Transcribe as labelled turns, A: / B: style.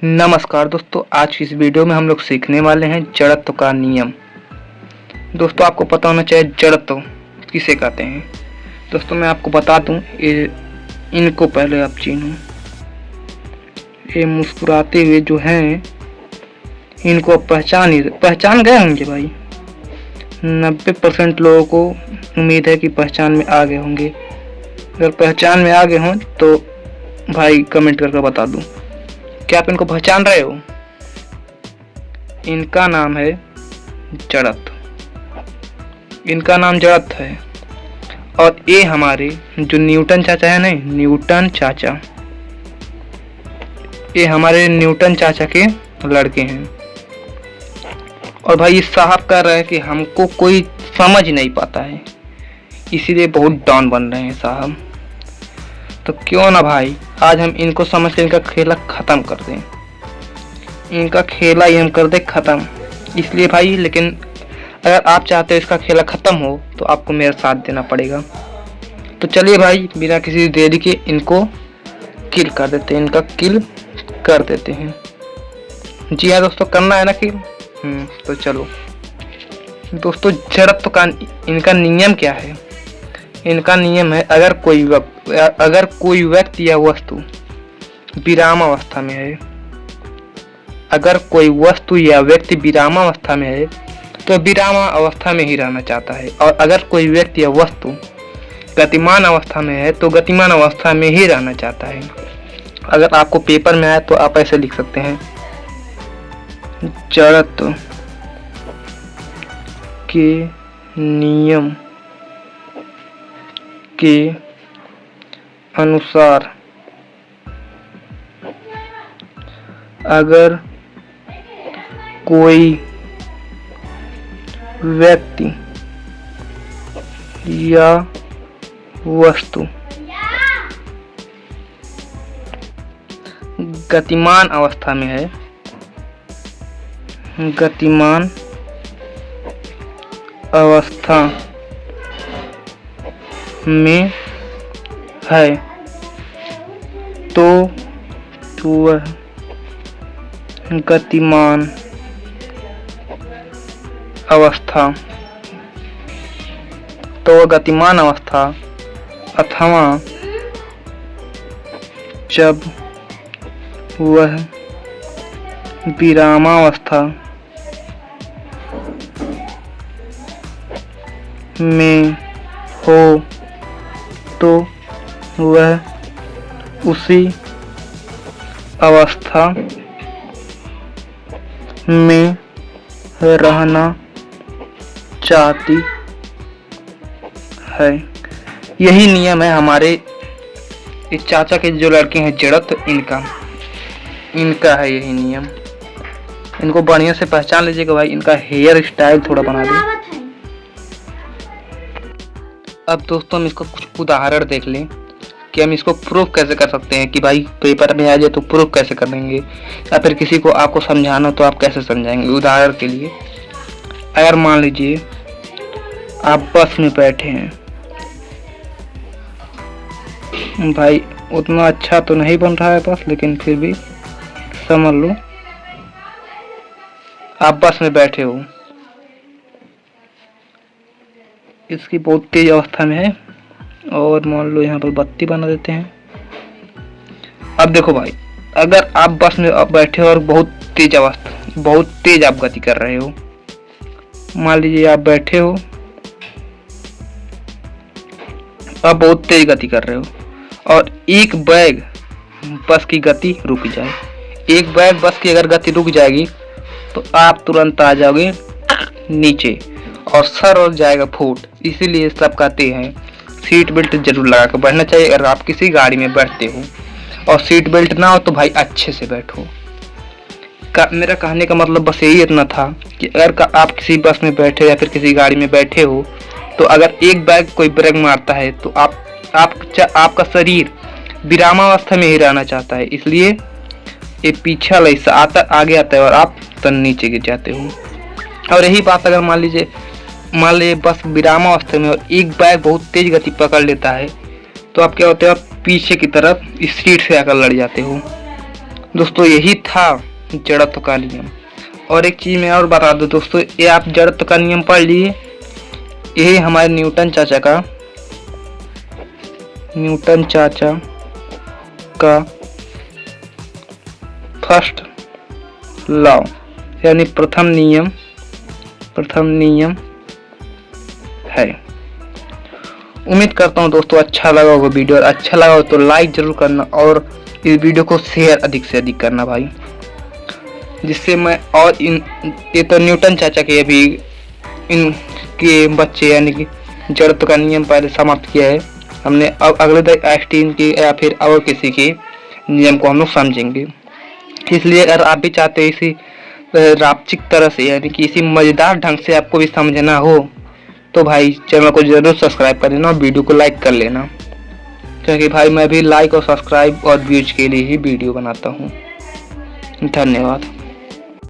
A: नमस्कार दोस्तों, आज की इस वीडियो में हम लोग सीखने वाले हैं जड़त्व का नियम। दोस्तों, आपको पता होना चाहिए जड़त्व किसे कहते हैं। दोस्तों, मैं आपको बता दूं, इनको पहले आप चिन्हो। ये मुस्कुराते हुए जो हैं, इनको आप पहचान गए होंगे भाई। 90% लोगों को उम्मीद है कि पहचान में आ गए होंगे। अगर पहचान में आ गए हों तो भाई कमेंट करके बता दूं, क्या आप इनको पहचान रहे हो? इनका नाम है जड़त्व। इनका नाम जड़त्व है। और ये हमारे जो न्यूटन चाचा है ना, न्यूटन चाचा, ये हमारे न्यूटन चाचा के लड़के हैं। और भाई ये साहब कह रहे हैं कि हमको कोई समझ नहीं पाता है, इसीलिए बहुत डाउन बन रहे हैं साहब। तो क्यों ना भाई आज हम इनको समझ के इनका खेला ख़त्म कर दें। इनका खेला ही हम कर दें ख़त्म। इसलिए भाई, लेकिन अगर आप चाहते हो इसका खेला ख़त्म हो तो आपको मेरा साथ देना पड़ेगा। तो चलिए भाई, बिना किसी देरी के इनको किल कर देते हैं। इनका किल कर देते हैं। जी हाँ दोस्तों, करना है ना किल। तो चलो दोस्तों, जड़त्व का इनका नियम क्या है? इनका नियम है, अगर कोई व्यक्ति या वस्तु विरामावस्था में है, अगर कोई वस्तु या व्यक्ति विरामावस्था में है तो विरामावस्था में ही रहना चाहता है। और अगर कोई व्यक्ति या वस्तु गतिमान अवस्था में है तो गतिमान अवस्था में ही रहना चाहता है। अगर आपको पेपर में आए तो आप ऐसे लिख सकते हैं, जड़त्व के नियम के अनुसार अगर कोई व्यक्ति या वस्तु गतिमान अवस्था में है, गतिमान अवस्था में है तो वह गतिमान अवस्था अथवा जब वह विरामावस्था में हो तो वह उसी अवस्था में रहना चाहती है। यही नियम है हमारे इस चाचा के जो लड़के हैं जड़त्व, इनका है यही नियम। इनको बढ़िया से पहचान लीजिएगा भाई। इनका हेयर स्टाइल थोड़ा बना दें। अब दोस्तों, हम इसको कुछ उदाहरण देख लें कि हम इसको प्रूफ कैसे कर सकते हैं कि भाई पेपर में आ जाए तो प्रूफ कैसे कर देंगे, या फिर किसी को आपको समझाना तो आप कैसे समझाएंगे। उदाहरण के लिए, अगर मान लीजिए आप बस में बैठे हैं, भाई उतना अच्छा तो नहीं बन रहा है बस, लेकिन फिर भी समझ लो आप बस में बैठे हो, इसकी बहुत तेज अवस्था में है, और मान लो यहाँ पर बत्ती बना देते हैं। अब देखो भाई, अगर आप बस में बैठे हो और बहुत तेज आप गति कर रहे हो, मान लीजिए आप बैठे हो, आप बहुत तेज गति कर रहे हो, और एक बैग बस की गति रुक जाए, एक बैग बस की अगर गति रुक जाएगी तो आप तुरंत आ जाओगे नीचे और सर हो जाएगा फूट। इसीलिए सब कहते हैं सीट बेल्ट जरूर लगा कर बैठना चाहिए अगर आप किसी गाड़ी में बैठते हो। और सीट बेल्ट ना हो तो भाई अच्छे से बैठो। मेरा कहने का मतलब बस यही इतना था कि अगर आप किसी बस में बैठे या फिर किसी गाड़ी में बैठे हो, तो अगर एक बैग कोई ब्रेक मारता है तो आपका शरीर विरामावस्था में ही रहना चाहता है, इसलिए ये पीछे वाला हिस्सा आगे आता है और आप नीचे गिर जाते हो। और यही बात अगर मान लीजिए बस विरामावस्था में और एक बैग बहुत तेज गति पकड़ लेता है, तो आप क्या होते हो, आप पीछे की तरफ इस सीट से आकर लड़ जाते हो। दोस्तों यही था जड़त्व का नियम। और एक चीज मैं और बता दूं दोस्तों, ये आप जड़त्व का नियम पढ़ लिए, यही हमारे न्यूटन चाचा का फर्स्ट लॉ यानी प्रथम नियम है। उम्मीद करता हूँ दोस्तों अच्छा लगा होगा वीडियो, और अच्छा लगा हो तो लाइक जरूर करना और इस वीडियो को शेयर अधिक से अधिक करना भाई, जिससे मैं और ये तो न्यूटन चाचा के अभी इनके बच्चे यानी कि जड़त्व का नियम पहले समाप्त किया है हमने, अब अगले आइंस्टीन की या फिर और किसी के नियम को हम लोग समझेंगे। इसलिए अगर आप भी चाहते हैं इसी रापचिक तरह से यानी कि इसी मजेदार ढंग से आपको भी समझना हो तो भाई चैनल को जरूर सब्सक्राइब कर लेना और वीडियो को लाइक कर लेना, क्योंकि भाई मैं भी लाइक और सब्सक्राइब और व्यूज के लिए ही वीडियो बनाता हूँ। धन्यवाद।